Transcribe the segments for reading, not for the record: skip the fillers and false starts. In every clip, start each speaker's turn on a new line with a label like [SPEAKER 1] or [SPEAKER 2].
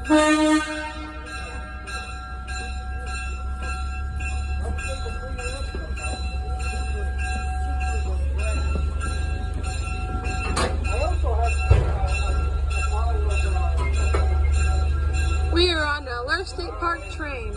[SPEAKER 1] We are on the Alert State Park train.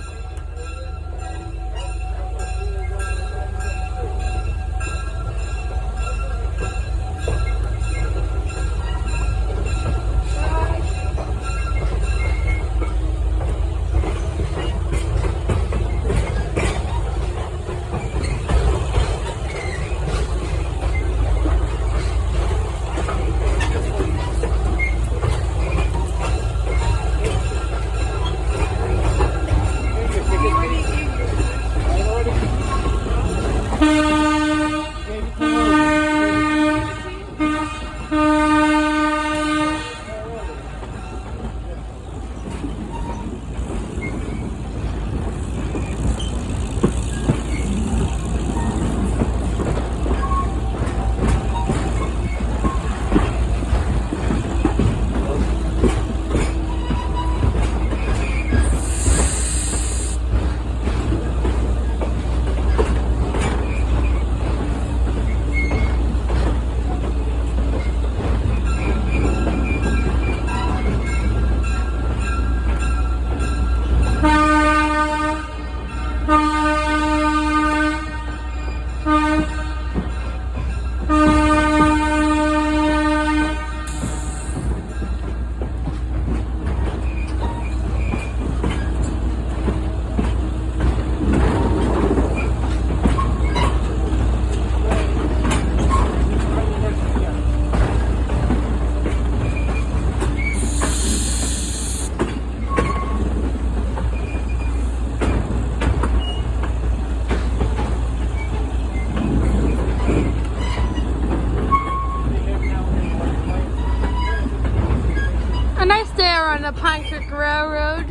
[SPEAKER 1] A nice day on the Pine Creek Railroad.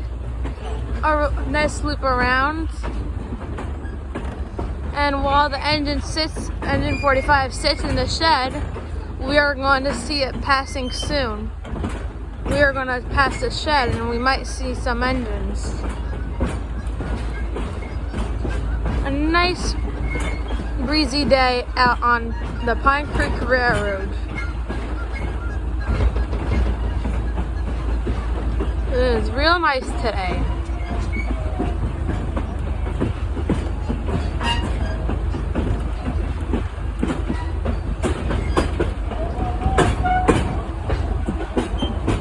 [SPEAKER 1] A nice loop around. And while the engine 45 sits in the shed, we are going to see it passing soon. We are going to pass the shed and we might see some engines. A nice breezy day out on the Pine Creek Railroad. It is real nice today.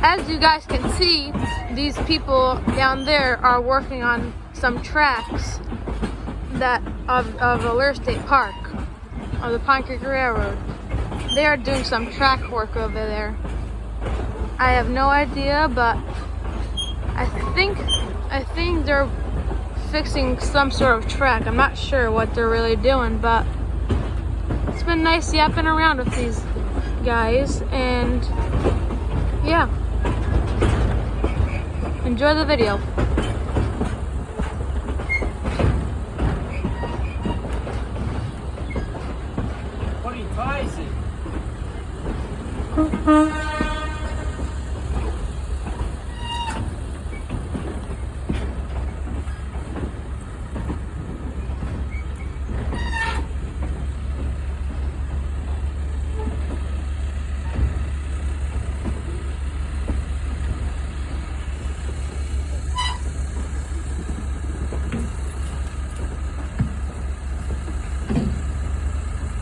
[SPEAKER 1] As you guys can see, these people down there are working on some tracks that of Alert State Park, of the Pine Creek Railroad. They are doing some track work over there. I have no idea, but I think they're fixing some sort of track. I'm not sure what they're really doing, but it's been nice yapping around with these guys, and yeah. Enjoy the video.
[SPEAKER 2] What he ties it.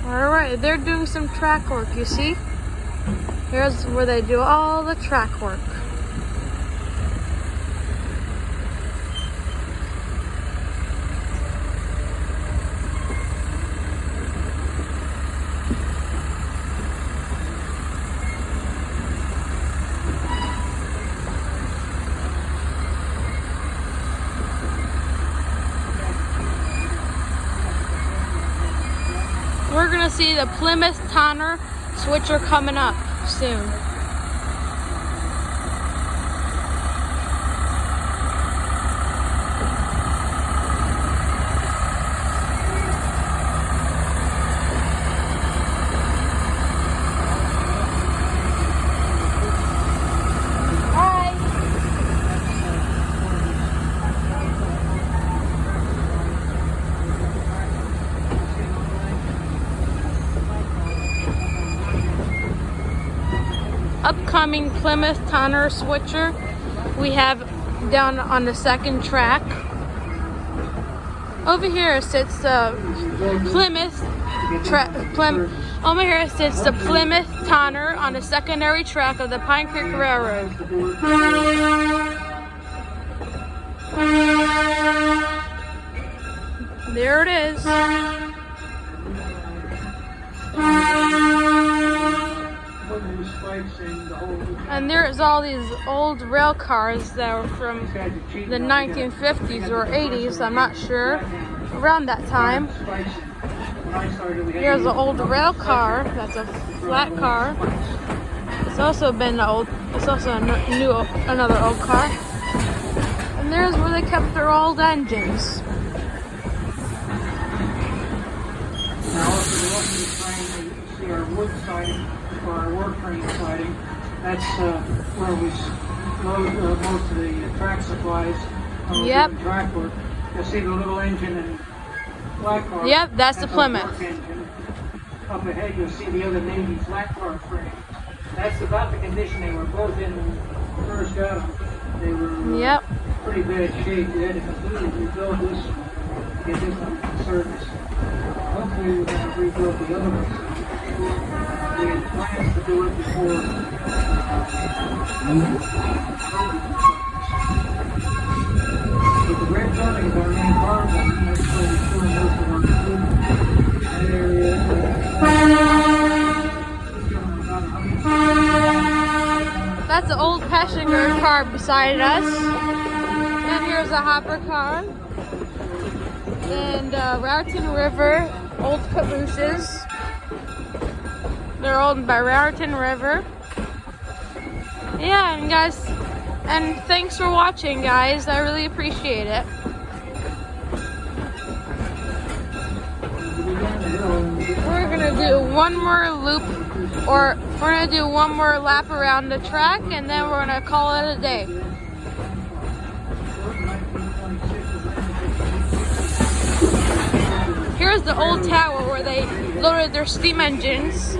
[SPEAKER 1] Alright, they're doing some track work, you see? Here's where they do all the track work. We're gonna see the Plymouth Tonner switcher coming up soon. Hi. upcoming Plymouth Tonner switcher we have down on the second track. Over here sits the over here sits the Plymouth Tonner on the secondary track of the Pine Creek Railroad. There it is. And there's all these old rail cars that were from the 1950s or 80s, I'm not sure, around that time. Here's an old rail car, that's a flat car. It's also another old car. And there's where they kept their old engines.
[SPEAKER 3] Now, if you look at the train, you see our wood siding, or our work train siding. That's where we load most of the track supplies on the track work. You'll see the little engine and flat car.
[SPEAKER 1] Yep, that's the Plymouth.
[SPEAKER 3] Engine. Up ahead, you'll see the other Navy flat car frame. That's about the condition they were both in when we first got them. They were pretty bad shape. We had to completely rebuild this to get this one in service. Hopefully we're going to rebuild the other ones. We had plans to do it before But the red building is our main car building. That's where we store most of our food. That area
[SPEAKER 1] That's the old passenger car beside us. And here's a hopper car. And Raritan River old cabooses. They're owned by Raritan River. Yeah, and guys, and thanks for watching, guys. I really appreciate it. We're gonna do one more loop, or we're gonna do one more lap around the track, and then we're gonna call it a day. Here's the old tower where they loaded their steam engines.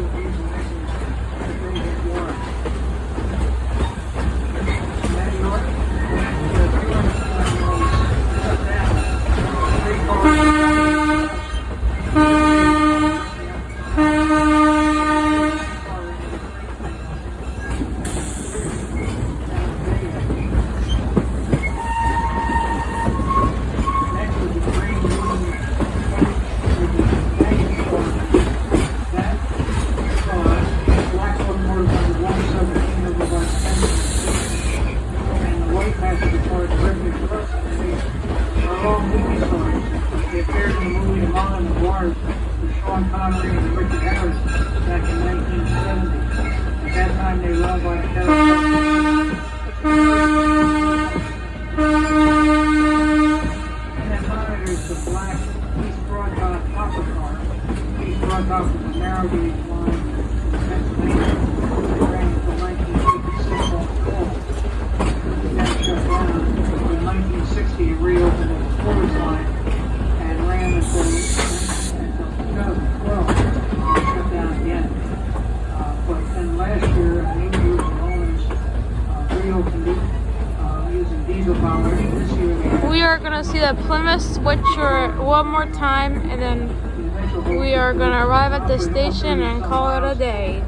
[SPEAKER 1] We are going to see the Plymouth switcher one more time, and then we are going to arrive at the station and call it a day.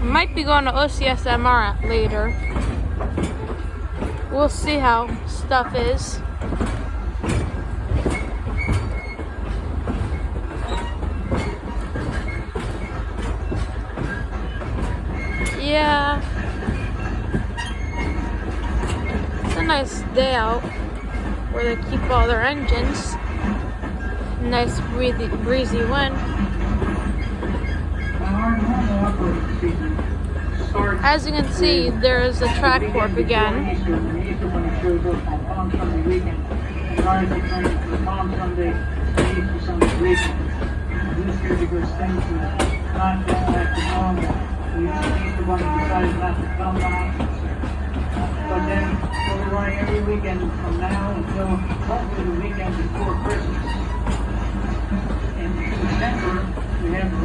[SPEAKER 1] Might be going to OCSMR later. We'll see how stuff is. Yeah, it's a nice day out where they keep all their engines. Nice breezy wind. As you can see, there is a track warp again.
[SPEAKER 3] But then we'll be running every weekend from now until hopefully the weekend before Christmas.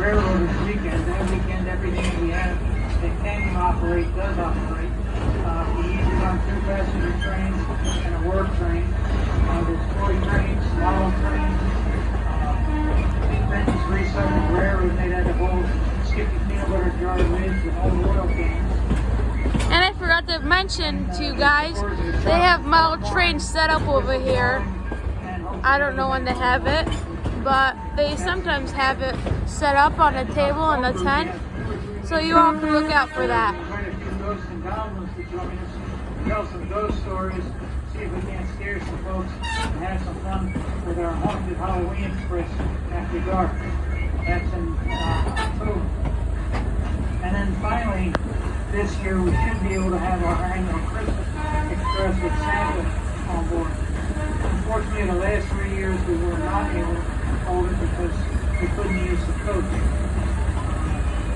[SPEAKER 3] railroaders weekend. That weekend, everything we have that can operate does operate. We use it on 2 passenger trains and a work train. There's toy trains, model trains, big trains, recycled railroad made out of old Skippy peanut butter jar lids and old oil cans.
[SPEAKER 1] And I forgot to mention to you guys, they have model trains set up over here. I don't know when they have it, but they sometimes have it set up on a table in a tent. So you all can look out for that.
[SPEAKER 3] Quite a few ghosts and goblins to join us, tell some ghost stories, see if we can't scare some folks, and have some fun with our haunted Halloween Express after dark. That's in October. And then finally, this year we should be able to have our annual Christmas Express with Santa on board. Unfortunately, the last 3 years we were not able to hold it because we couldn't use the coach.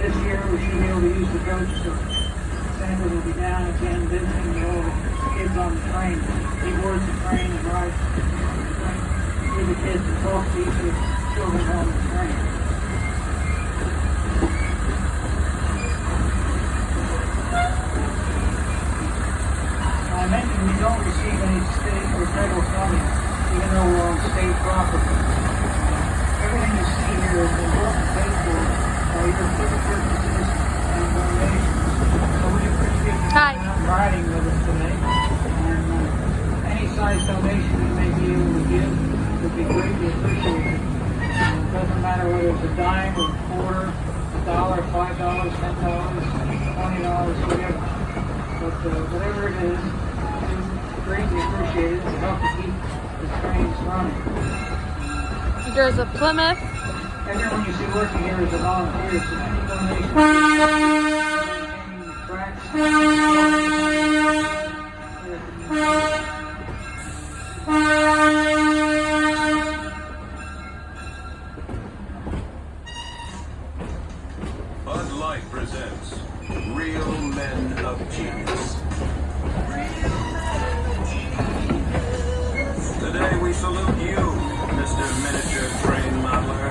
[SPEAKER 3] This year we should be able to use the coach, so Santa will be down again visiting all the kids on the train. He boards the train and rides with the kids and talk to each of the children on the train. I mentioned we don't receive any state or federal funding, even though we're on state property. Everything you see here has been built and paid for by either civil purchases and donations. So we appreciate you coming out and riding with us today. And any size donation you may be able to give would be greatly appreciated. It doesn't matter whether it's a dime or a quarter, $1, $5, $10, $20, whatever. But whatever it is greatly appreciated to help to keep the trains running.
[SPEAKER 1] There's a Plymouth.
[SPEAKER 3] Everyone you see working here is a volunteer, so any donation maintaining the tracks,
[SPEAKER 4] Bud Light presents Real Men of Genius. Today we salute you, Mr. Miniature Train Modeler.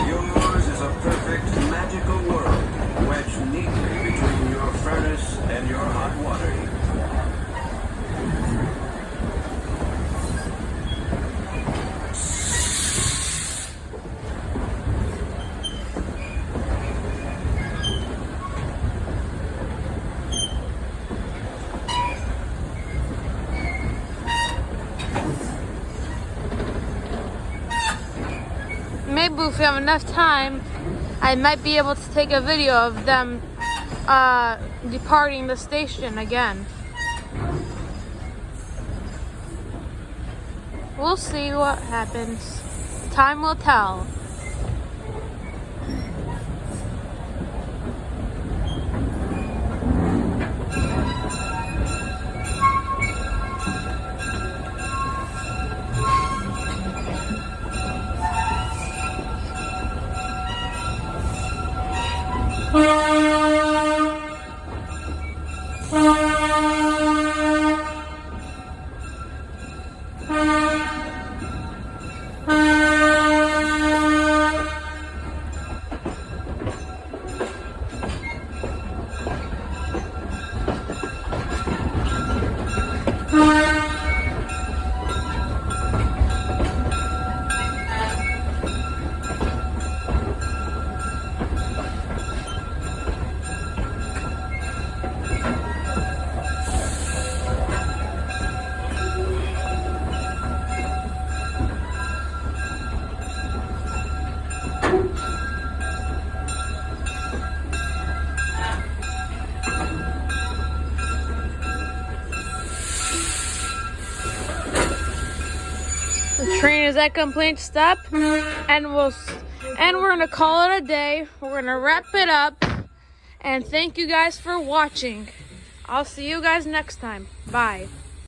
[SPEAKER 4] Yours is a perfect, magical world, wedged neatly between your furnace and your hot water heater.
[SPEAKER 1] Maybe if we have enough time, I might be able to take a video of them departing the station again. We'll see what happens. Time will tell. The train is at complete stop, and we're gonna call it a day. We're gonna wrap it up, and thank you guys for watching. I'll see you guys next time. Bye.